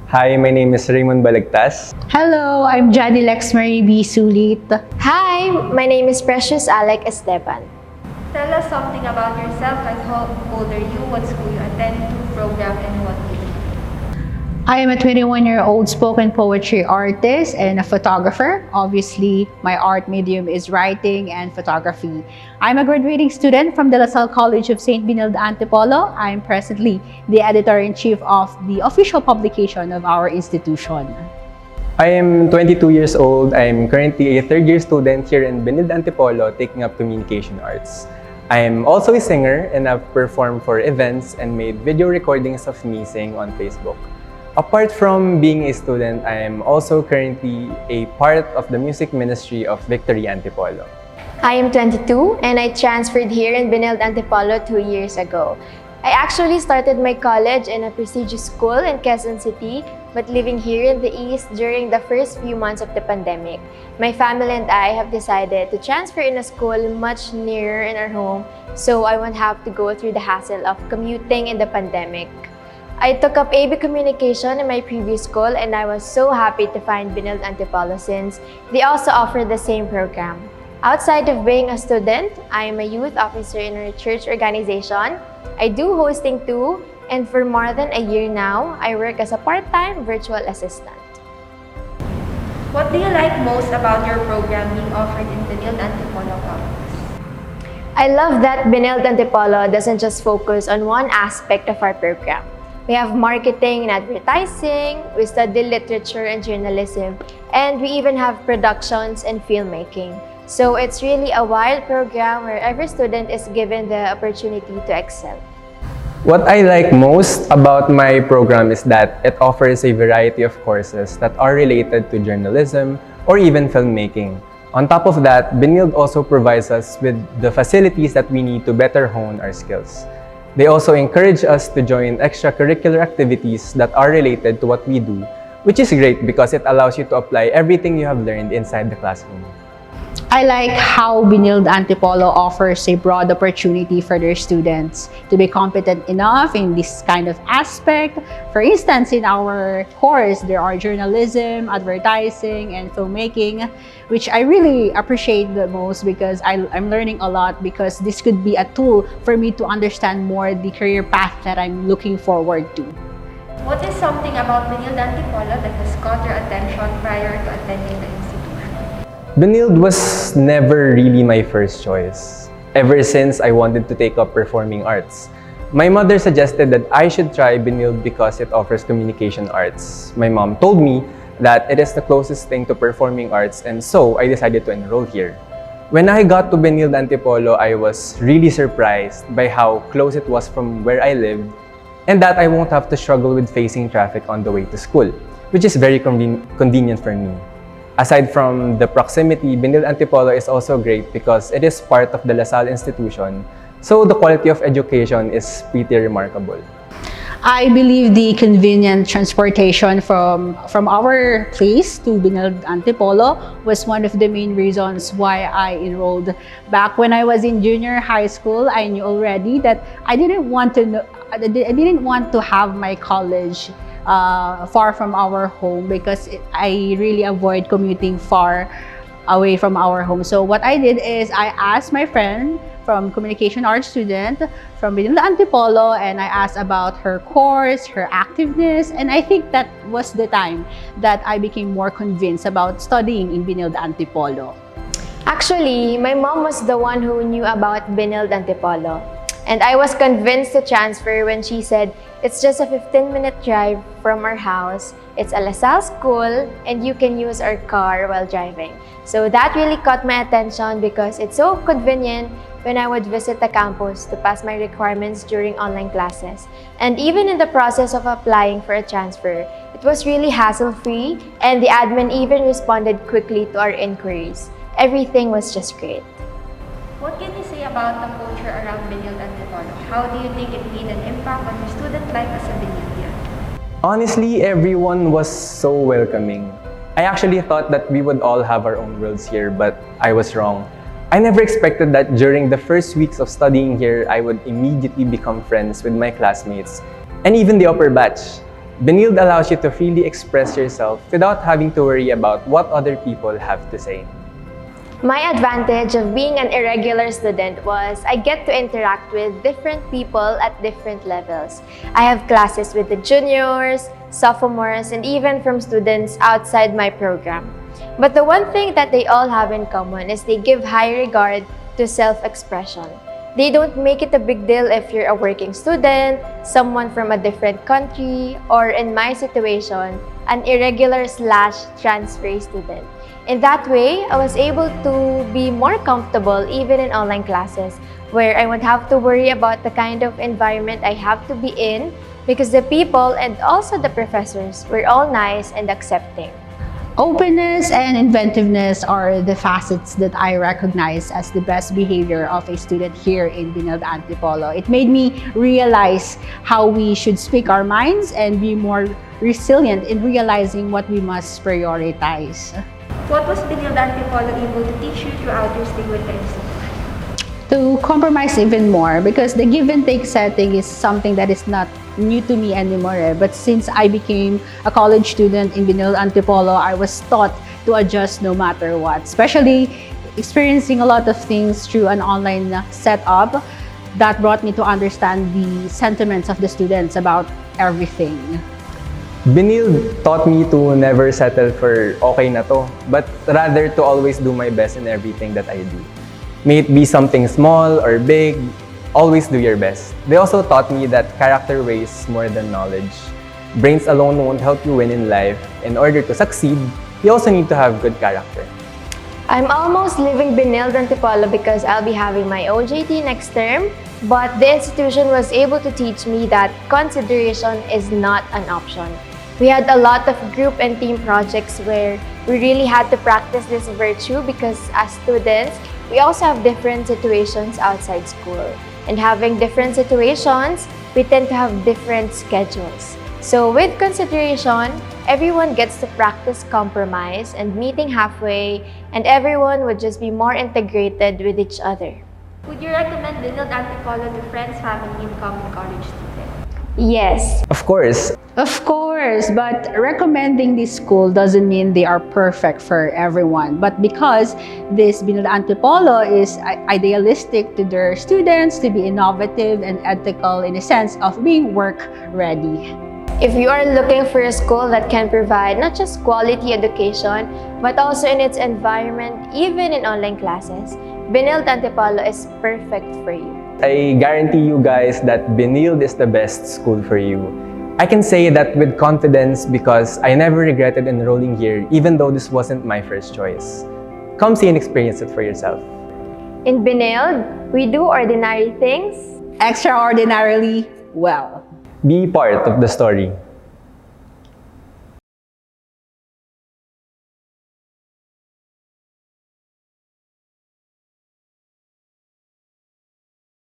Hi, my name is Raymond Balagtas. Hello, I'm Jaddy Lexmary B. Sulit. Hi, my name is Precious Alec Esteban. Tell us something about yourself, like how old are you, what school you attend to, program, and what you do. I am a 21-year-old spoken poetry artist and a photographer. Obviously, my art medium is writing and photography. I'm a graduating student from the La Salle College of St. Benilde, Antipolo. I'm presently the editor-in-chief of the official publication of our institution. I am 22 years old. I'm currently a third-year student here in Benilde, Antipolo, taking up communication arts. I am also a singer and I've performed for events and made video recordings of me singing on Facebook. Apart from being a student, I am also currently a part of the music ministry of Victory Antipolo. I am 22 and I transferred here in Benilde, Antipolo 2 years ago. I actually started my college in a prestigious school in Quezon City, but living here in the East during the first few months of the pandemic, my family and I have decided to transfer in a school much nearer in our home so I won't have to go through the hassle of commuting in the pandemic. I took up AB Communication in my previous school and I was so happy to find Benilde Antipolo since they also offer the same program. Outside of being a student, I am a youth officer in a church organization. I do hosting too, and for more than a year now, I work as a part-time virtual assistant. What do you like most about your program being offered in Benilde Antipolo campus? I love that Benilde Antipolo doesn't just focus on one aspect of our program. We have marketing and advertising, we study literature and journalism, and we even have productions and filmmaking. So it's really a wide program where every student is given the opportunity to excel. What I like most about my program is that it offers a variety of courses that are related to journalism or even filmmaking. On top of that, Benilde also provides us with the facilities that we need to better hone our skills. They also encourage us to join extracurricular activities that are related to what we do, which is great because it allows you to apply everything you have learned inside the classroom. I like how Benilde Antipolo offers a broad opportunity for their students to be competent enough in this kind of aspect. For instance, in our course, there are journalism, advertising, and filmmaking, which I really appreciate the most because I'm learning a lot because this could be a tool for me to understand more the career path that I'm looking forward to. What is something about Benilde Antipolo that has caught your attention prior to attending the institution? Benilde was never really my first choice, ever since I wanted to take up performing arts. My mother suggested that I should try Benilde because it offers communication arts. My mom told me that it is the closest thing to performing arts, and so I decided to enroll here. When I got to Benilde Antipolo, I was really surprised by how close it was from where I lived and that I won't have to struggle with facing traffic on the way to school, which is very convenient for me. Aside from the proximity, Benilde Antipolo is also great because it is part of the La Salle institution, so the quality of education is pretty remarkable. I believe the convenient transportation from our place to Benilde Antipolo was one of the main reasons why I enrolled. Back when I was in junior high school, I knew already that I didn't want to have my college far from our home because I really avoid commuting far away from our home. So what I did is I asked my friend from communication arts student from Benilde Antipolo and I asked about her course, her activeness, and I think that was the time that I became more convinced about studying in Benilde Antipolo. Actually, my mom was the one who knew about Benilde Antipolo. And I was convinced to transfer when she said, it's just a 15-minute drive from our house, it's a La Salle school, and you can use our car while driving. So that really caught my attention because it's so convenient when I would visit the campus to pass my requirements during online classes. And even in the process of applying for a transfer, it was really hassle-free, and the admin even responded quickly to our inquiries. Everything was just great. What can you say about the culture around Benilde Antipolo? How do you think it made an impact on your student life as a Benildean? Honestly, everyone was so welcoming. I actually thought that we would all have our own worlds here, but I was wrong. I never expected that during the first weeks of studying here, I would immediately become friends with my classmates and even the upper batch. Benilde allows you to freely express yourself without having to worry about what other people have to say. My advantage of being an irregular student was I get to interact with different people at different levels. I have classes with the juniors, sophomores, and even from students outside my program. But the one thing that they all have in common is they give high regard to self-expression. They don't make it a big deal if you're a working student, someone from a different country, or in my situation, an irregular/transfer student. In that way, I was able to be more comfortable even in online classes where I won't have to worry about the kind of environment I have to be in because the people and also the professors were all nice and accepting. Openness and inventiveness are the facets that I recognize as the best behavior of a student here in Benilde Antipolo. It made me realize how we should speak our minds and be more resilient in realizing what we must prioritize. What was Benilde Antipolo able to teach you throughout your stay with them? To compromise even more, because the give and take setting is something that is not new to me anymore. But since I became a college student in Benilde Antipolo, I was taught to adjust no matter what, especially experiencing a lot of things through an online setup that brought me to understand the sentiments of the students about everything. Benilde taught me to never settle for okay na to, but rather to always do my best in everything that I do. May it be something small or big, always do your best. They also taught me that character weighs more than knowledge. Brains alone won't help you win in life. In order to succeed, you also need to have good character. I'm almost leaving Benilde Antipolo because I'll be having my OJT next term, but the institution was able to teach me that consideration is not an option. We had a lot of group and team projects where we really had to practice this virtue because as students, we also have different situations outside school. And having different situations, we tend to have different schedules. So with consideration, everyone gets to practice compromise and meeting halfway, and everyone would just be more integrated with each other. Would you recommend Benilde Antipolo to friends, family, and common college students? Yes. Of course, But recommending this school doesn't mean they are perfect for everyone. But because this Benilde Antipolo is idealistic to their students to be innovative and ethical in a sense of being work-ready. If you are looking for a school that can provide not just quality education, but also in its environment, even in online classes, Benilde Antipolo is perfect for you. I guarantee you guys that Benilde is the best school for you. I can say that with confidence because I never regretted enrolling here even though this wasn't my first choice. Come see and experience it for yourself. In Benilde, we do ordinary things Extraordinarily well. Be part of the story.